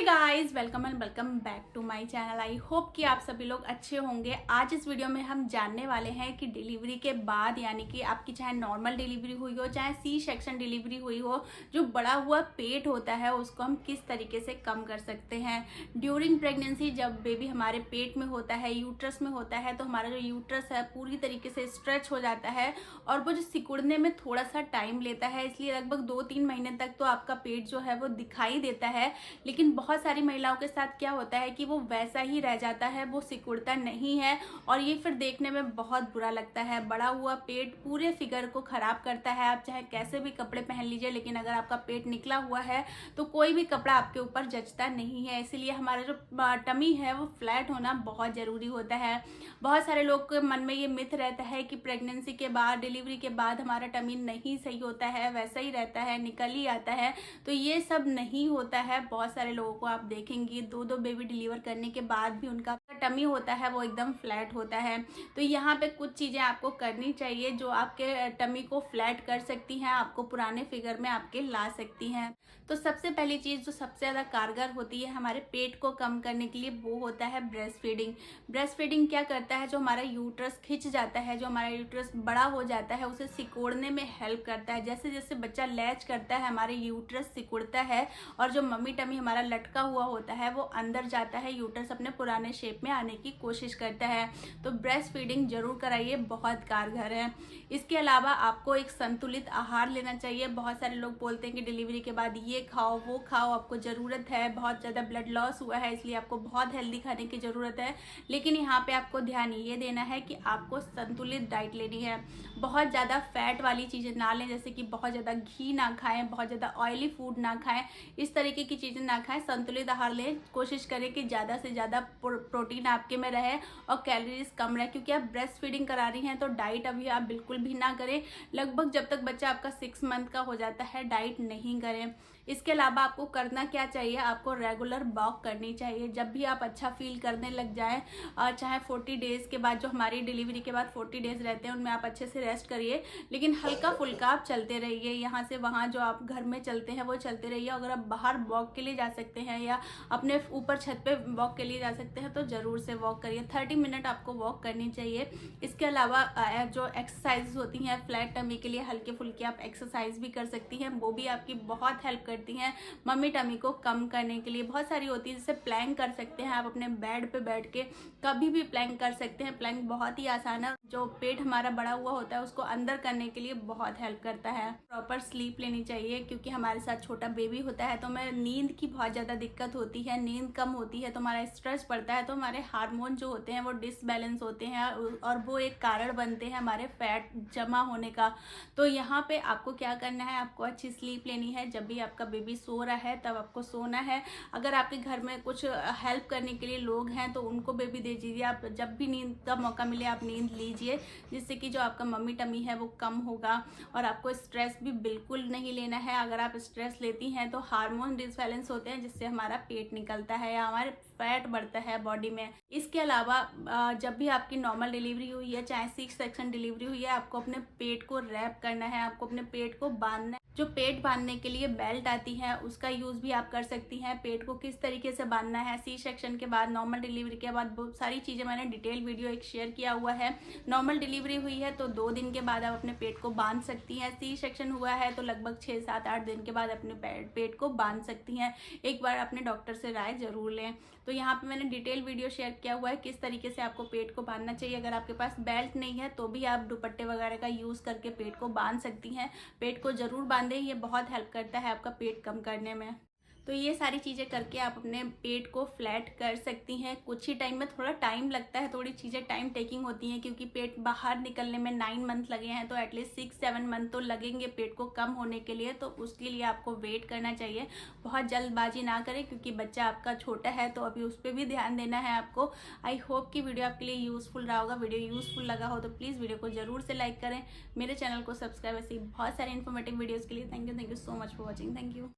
Guys, welcome and welcome back to my channel. I hope कि आप सभी लोग अच्छे होंगे। आज इस वीडियो में हम जानने वाले हैं कि डिलीवरी के बाद, यानी कि आपकी चाहे नॉर्मल डिलीवरी हुई हो चाहे सी सेक्शन डिलीवरी हुई हो, जो बड़ा हुआ पेट होता है उसको हम किस तरीके से कम कर सकते हैं। ड्यूरिंग प्रेगनेंसी जब बेबी हमारे पेट में होता है, यूट्रस में होता है, तो हमारा जो यूट्रस है पूरी तरीके से स्ट्रेच हो जाता है और वो जो सिकुड़ने में थोड़ा सा टाइम लेता है, इसलिए लगभग 2-3 महीने तक तो आपका पेट जो है वो दिखाई देता है। लेकिन बहुत सारी महिलाओं के साथ क्या होता है कि वो वैसा ही रह जाता है, वो सिकुड़ता नहीं है और ये फिर देखने में बहुत बुरा लगता है। बड़ा हुआ पेट पूरे फिगर को खराब करता है। आप चाहे कैसे भी कपड़े पहन लीजिए, लेकिन अगर आपका पेट निकला हुआ है तो कोई भी कपड़ा आपके ऊपर जचता नहीं है। इसीलिए हमारा जो टमी है वो फ्लैट होना बहुत ज़रूरी होता है। बहुत सारे लोग के मन में ये मिथ रहता है कि प्रेगनेंसी के बाद, डिलीवरी के बाद हमारा टमी नहीं सही होता है, वैसा ही रहता है, निकल ही आता है। तो ये सब नहीं होता है। बहुत सारे लोगों को आप देखेंगे 2-2 बेबी डिलीवर करने के बाद भी उनका टमी होता है वो एकदम फ्लैट होता है। तो यहाँ पे कुछ चीज़ें आपको करनी चाहिए जो आपके टमी को फ्लैट कर सकती हैं, आपको पुराने फिगर में आपके ला सकती हैं। तो सबसे पहली चीज़ जो सबसे ज़्यादा कारगर होती है हमारे पेट को कम करने के लिए, वो होता है ब्रेस्ट फीडिंग। ब्रेस्ट फीडिंग क्या करता है, जो हमारा यूट्रस खिंच जाता है, जो हमारा यूट्रस बड़ा हो जाता है, उसे सिकोड़ने में हेल्प करता है। जैसे जैसे बच्चा लैच करता है हमारे यूट्रस सिकुड़ता है और जो मम्मी टमी हमारा लटका हुआ होता है वो अंदर जाता है, यूट्रस अपने पुराने शेप में आने की कोशिश करता है। तो ब्रेस्ट फीडिंग जरूर कराइए, बहुत कारगर है। इसके अलावा आपको एक संतुलित आहार लेना चाहिए। बहुत सारे लोग बोलते हैं कि डिलीवरी के बाद ये खाओ वो खाओ, आपको ज़रूरत है, बहुत ज़्यादा ब्लड लॉस हुआ है इसलिए आपको बहुत हेल्दी खाने की ज़रूरत है। लेकिन यहाँ पे आपको ध्यान ये देना है कि आपको संतुलित डाइट लेनी है। बहुत ज़्यादा फैट वाली चीज़ें ना लें, जैसे कि बहुत ज़्यादा घी ना खाएं, बहुत ज़्यादा ऑयली फूड ना खाएं, इस तरीके की चीज़ें ना खाएं। संतुलित आहार लें, कोशिश करें कि ज़्यादा से ज़्यादा प्रोटीन आपके में रहे और कैलोरीज कम रहे। क्योंकि आप ब्रेस्ट फीडिंग करा रही हैं तो डाइट अभी आप बिल्कुल भी ना करें। लगभग जब तक बच्चा आपका 6 मंथ का हो जाता है डाइट नहीं करें। इसके अलावा आपको करना क्या चाहिए, आपको रेगुलर वॉक करनी चाहिए। जब भी आप अच्छा फील करने लग जाएं, चाहे 40 डेज़ के बाद, जो हमारी डिलीवरी के बाद 40 डेज़ रहते हैं, उनमें आप अच्छे से रेस्ट करिए, लेकिन हल्का फुल्का आप चलते रहिए। यहाँ से वहाँ जो आप घर में चलते हैं वो चलते रहिए। अगर आप बाहर वॉक के लिए जा सकते हैं या अपने ऊपर छत पे वॉक के लिए जा सकते हैं तो ज़रूर से वॉक करिए। 30 मिनट आपको वॉक करनी चाहिए। इसके अलावा जो एक्सरसाइज होती हैं फ्लैट टमी के लिए, हल्के फुल्के आप एक्सरसाइज भी कर सकती हैं, वो भी आपकी बहुत हेल्प करती हैं मम्मी टमी को कम करने के लिए। बहुत सारी होती है, जैसे प्लैंक कर सकते हैं आप अपने बेड पे बैठ के, कभी भी प्लैंक कर सकते हैं। प्लैंक बहुत ही आसान है, जो पेट हमारा बड़ा हुआ होता है उसको अंदर करने के लिए बहुत हेल्प करता है। प्रॉपर स्लीप लेनी चाहिए, क्योंकि हमारे साथ छोटा बेबी होता है तो हमें नींद की बहुत ज़्यादा दिक्कत होती है। नींद कम होती है तो हमारा स्ट्रेस बढ़ता है, तो हमारे हार्मोन जो होते हैं वो डिसबैलेंस होते हैं और वो एक कारण बनते हैं हमारे फैट जमा होने का। तो यहाँ पे आपको क्या करना है, आपको अच्छी स्लीप लेनी है। जब भी आपका बेबी सो रहा है तब आपको सोना है। अगर आपके घर में कुछ हेल्प करने के लिए लोग हैं तो उनको बेबी दे दीजिए। आप जब भी नींद का मौका मिले आप नींद लीजिए, जिससे कि जो आपका मम्मी टमी है वो कम होगा। और आपको स्ट्रेस भी बिल्कुल नहीं लेना है। अगर आप स्ट्रेस लेती हैं तो हार्मोन डिसबैलेंस होते हैं, जिससे हमारा पेट निकलता है या हमारे फैट बढ़ता है बॉडी में। इसके अलावा जब भी आपकी नॉर्मल डिलीवरी हुई है चाहे सी सेक्शन डिलीवरी हुई है, आपको अपने पेट को रैप करना है, आपको अपने पेट को बांधना है। जो पेट बांधने के लिए बेल्ट आती है उसका यूज़ भी आप कर सकती हैं। पेट को किस तरीके से बांधना है सी सेक्शन के बाद, नॉर्मल डिलीवरी के बाद, बहुत सारी चीज़ें मैंने डिटेल वीडियो एक शेयर किया हुआ है। नॉर्मल डिलीवरी हुई है तो 2 दिन के बाद आप अपने पेट को बांध सकती हैं। सी सेक्शन हुआ है तो लगभग 6-7-8 दिन के बाद अपने पेट को बांध सकती हैं। एक बार अपने डॉक्टर से राय जरूर लें। तो यहाँ पे मैंने डिटेल वीडियो शेयर किया हुआ है किस तरीके से आपको पेट को बांधना चाहिए। अगर आपके पास बेल्ट नहीं है तो भी आप दुपट्टे वगैरह का यूज़ करके पेट को बांध सकती हैं। पेट को ज़रूर बांधें, ये बहुत हेल्प करता है आपका पेट कम करने में। तो ये सारी चीज़ें करके आप अपने पेट को फ्लैट कर सकती हैं। कुछ ही टाइम में, थोड़ा टाइम लगता है, थोड़ी चीज़ें टाइम टेकिंग होती हैं, क्योंकि पेट बाहर निकलने में 9 मंथ लगे हैं तो एटलीस्ट 6-7 मंथ तो लगेंगे पेट को कम होने के लिए। तो उसके लिए आपको वेट करना चाहिए। बहुत जल्दबाजी ना करें, क्योंकि बच्चा आपका छोटा है तो अभी उस पर भी ध्यान देना है आपको। आई होप कि वीडियो आपके लिए यूज़फुल रहा होगा। वीडियो यूज़फुल लगा हो तो प्लीज़ वीडियो को ज़रूर से लाइक करें, मेरे चैनल को सब्सक्राइब। ऐसी बहुत सारी इन्फॉर्मेटिव वीडियोज़ के लिए thank you so much for watching. Thank you.